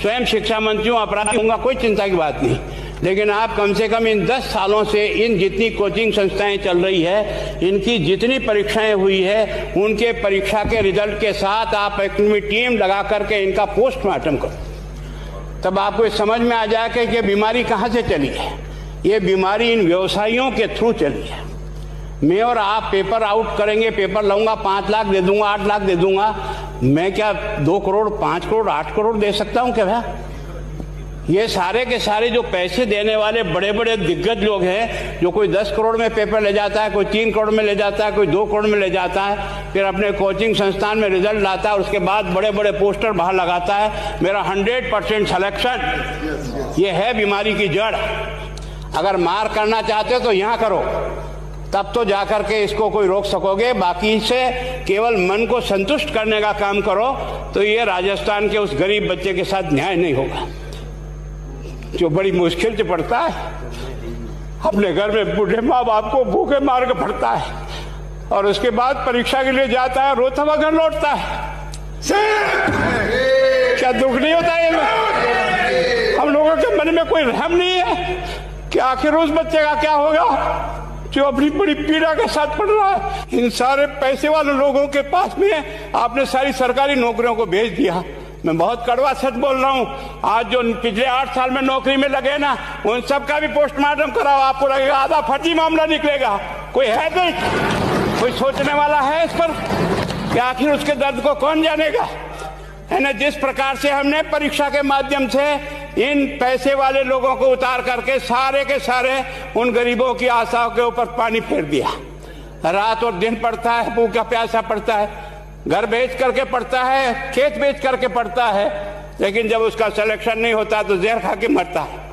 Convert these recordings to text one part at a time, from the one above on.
स्वयं शिक्षा मंत्री हूँ, अपराधी होऊंगा, कोई चिंता की बात नहीं। लेकिन आप कम से कम इन 10 सालों से इन जितनी कोचिंग संस्थाएं चल रही है, इनकी जितनी परीक्षाएं हुई है, उनके परीक्षा के रिजल्ट के साथ आप एक टीम लगा करके इनका पोस्टमार्टम करो, तब आपको समझ में आ जाएगा कि ये बीमारी कहाँ से चली है। ये बीमारी इन व्यवसायियों के थ्रू चली है। मैं और आप पेपर आउट करेंगे, पेपर लाऊंगा, 5 लाख दे दूंगा, 8 लाख दे दूंगा, मैं क्या 2 करोड़, 5 करोड़, 8 करोड़ दे सकता हूं क्या भैया? ये सारे के सारे जो पैसे देने वाले बड़े बड़े दिग्गज लोग हैं, जो कोई 10 करोड़ में पेपर ले जाता है, कोई 3 करोड़ में ले जाता है, कोई 2 करोड़ में ले जाता है, फिर अपने कोचिंग संस्थान में रिजल्ट लाता है, उसके बाद बड़े बड़े पोस्टर बाहर लगाता है, मेरा 100% सिलेक्शन। ये है बीमारी की जड़। अगर मार करना चाहते हो तो यहाँ करो, तब तो जाकर के इसको कोई रोक सकोगे। बाकी से केवल मन को संतुष्ट करने का काम करो तो ये राजस्थान के उस गरीब बच्चे के साथ न्याय नहीं होगा, जो बड़ी मुश्किल से पढ़ता है, अपने घर में बूढ़े माँ बाप को भूखे मार के पढ़ता है, और उसके बाद परीक्षा के लिए जाता है, रोता हुआ घर लौटता है। क्या दुख नहीं होता है? हम लोगों के मन में कोई रहम नहीं है कि आखिर उस बच्चे का क्या होगा जो अपनी बड़ी पीड़ा के साथ पढ़ रहा है। इन सारे पैसे वाले लोगों के पास में आपने सारी सरकारी नौकरियों को भेज दिया। मैं बहुत कड़वा सच बोल रहा हूँ। आज जो पिछले 8 साल में नौकरी में लगे ना, उन सब का भी पोस्टमार्टम कराओ, आपको लगेगा आधा फर्जी मामला निकलेगा। कोई है नहीं, कोई सोचने वाला है इस पर कि आखिर उसके दर्द को कौन जानेगा, है ना। जिस प्रकार से हमने परीक्षा के माध्यम से इन पैसे वाले लोगों को उतार करके सारे के सारे उन गरीबों की आशाओं के ऊपर पानी फेर दिया। रात और दिन पढ़ता है, भूखा प्यासा पढ़ता है, घर बेच करके पढ़ता है, खेत बेच करके पढ़ता है, लेकिन जब उसका सिलेक्शन नहीं होता तो जहर खा के मरता है।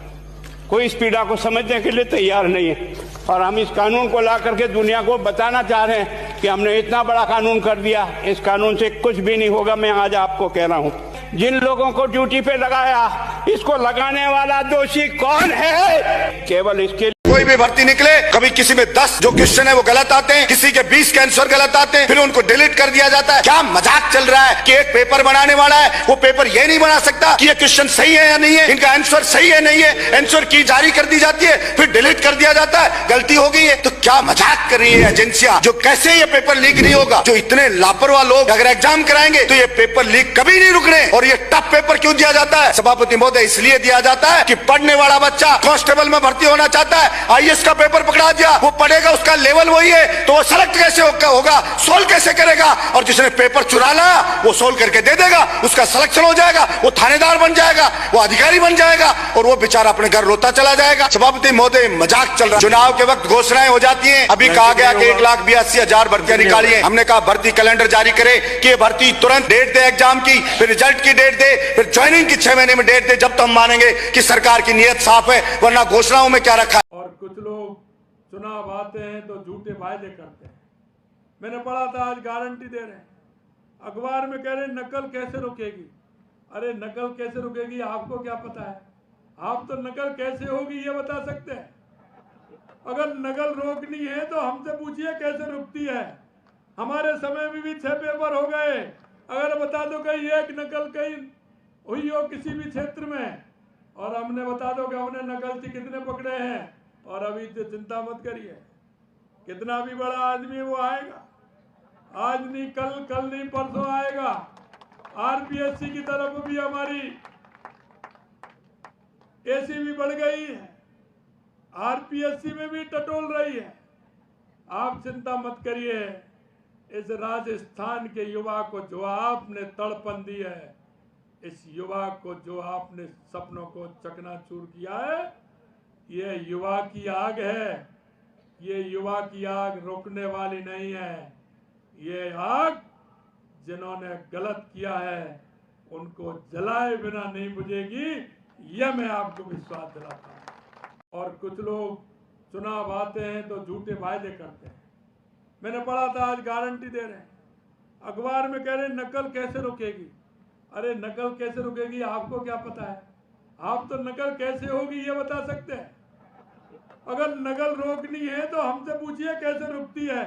कोई इस पीड़ा को समझने के लिए तैयार नहीं है। और हम इस कानून को ला करके दुनिया को बताना चाह रहे हैं कि हमने इतना बड़ा कानून कर दिया, इस कानून से कुछ भी नहीं होगा। मैं आज आपको कह रहा हूँ, जिन लोगों को ड्यूटी पे लगाया, इसको लगाने वाला दोषी कौन है? केवल इसके कोई भी भर्ती निकले, कभी किसी में 10 जो क्वेश्चन है वो गलत आते हैं, किसी के 20 के आंसर गलत आते हैं, फिर उनको डिलीट कर दिया जाता है। क्या मजाक चल रहा है कि एक पेपर बनाने वाला है, वो पेपर ये नहीं बना सकता कि ये क्वेश्चन सही है या नहीं है, इनका आंसर सही है नहीं है, आंसर की जारी कर दी जाती है, फिर डिलीट कर दिया जाता है, गलती हो गई है। तो क्या मजाक कर रही है एजेंसियां? जो कैसे ये पेपर लीक नहीं होगा, जो इतने लापरवाह लोग अगर एग्जाम कराएंगे तो ये पेपर लीक कभी नहीं रुकने। और ये टफ पेपर क्यों दिया जाता है सभापति महोदय? इसलिए दिया जाता है कि पढ़ने वाला बच्चा कांस्टेबल में भर्ती होना चाहता है, आईएएस का पेपर पकड़ा दिया, वो पढ़ेगा, उसका लेवल वही है, तो वो सेलेक्ट कैसे होगा, सोल्व कैसे करेगा? और जिसने पेपर चुरा लाया वो सोल्व करके दे देगा, उसका सिलेक्शन हो जाएगा, वो थानेदार बन जाएगा, वो अधिकारी बन जाएगा, और वो बेचारा अपने घर रोता चला जाएगा। सभापति महोदय मजाक चल रहा है। चुनाव के वक्त घोषणाएं हो जाती हैं। अभी कहा गया कि 1,82,000 भर्तियां निकाली है। हमने कहा भर्ती कैलेंडर जारी करे कि ये भर्ती तुरंत डेट दे एग्जाम की, फिर रिजल्ट की डेट दे, फिर ज्वाइनिंग की 6 महीने में डेट दे, जब तो हम मानेंगे कि सरकार की नीयत साफ है, वरना घोषणाओं में क्या रखा है। और कुछ लोग चुनाव आते हैं तो झूठे वायदे करते हैं। मैंने पढ़ा था, आज गारंटी दे रहे हैं, अखबार में कह रहे हैं नकल कैसे रुकेगी। अरे नकल कैसे रुकेगी आपको क्या पता है? आप तो नकल कैसे होगी ये बता सकते हैं? अगर नकल रोकनी है तो हमसे पूछिए कैसे रुकती है। हमारे समय में भी 6 पेपर हो गए। अगर बता दो कहीं एक नकल कहीं हुई हो किसी भी क्षेत्र में, और हमने बता दो कि हमने नकलची कितने पकड़े हैं, और अभी तो चिंता मत करिए, कितना भी बड़ा आदमी वो आएगा, आज नहीं कल, कल नहीं परसों आएगा। आरपीएससी की तरफ भी हमारी एसी भी बढ़ गई है, आरपीएससी में भी टटोल रही है। आप चिंता मत करिए। इस राजस्थान के युवा को जो आपने तड़पन दी है, इस युवा को जो आपने सपनों को चकनाचूर किया है, ये युवा की आग है। ये युवा की आग रोकने वाली नहीं है। ये आग जिन्होंने गलत किया है उनको जलाए बिना नहीं बुझेगी, यह मैं आपको विश्वास दिलाता हूं। और कुछ लोग चुनाव आते हैं तो झूठे वायदे करते हैं। मैंने पढ़ा था, आज गारंटी दे रहे हैं, अखबार में कह रहे हैं नकल कैसे रुकेगी। अरे नकल कैसे रुकेगी आपको क्या पता है? आप तो नकल कैसे होगी ये बता सकते हैं? अगर नकल रोकनी है तो हमसे पूछिए कैसे रुकती है।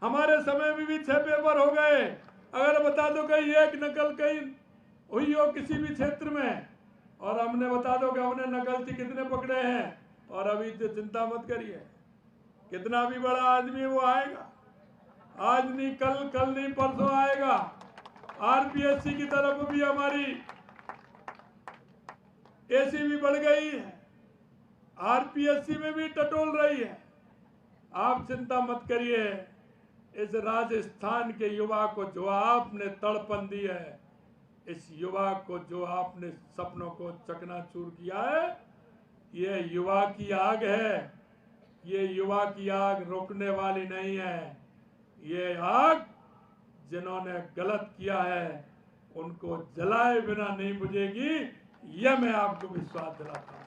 हमारे समय में भी 6 पेपर हो गए। अगर बता दो कहीं एक नकल कहीं हुई हो किसी भी क्षेत्र में, और हमने बता दो कि हमने नकलची कितने पकड़े हैं। और अभी तो चिंता मत करिए, कितना भी बड़ा आदमी वो आएगा, आज नहीं कल, कल नहीं परसों आएगा। आरपीएससी की तरफ भी हमारी एसी भी बढ़ गई है, आरपीएससी में भी टटोल रही है। आप चिंता मत करिए, इस राजस्थान के युवा को जो आपने तड़पन दी है, इस युवा को जो आपने सपनों को चकनाचूर किया है, ये युवा की आग है। ये युवा की आग रुकने वाली नहीं है। ये आग जिन्होंने गलत किया है उनको जलाए बिना नहीं बुझेगी, यह मैं आपको विश्वास दिलाता हूं।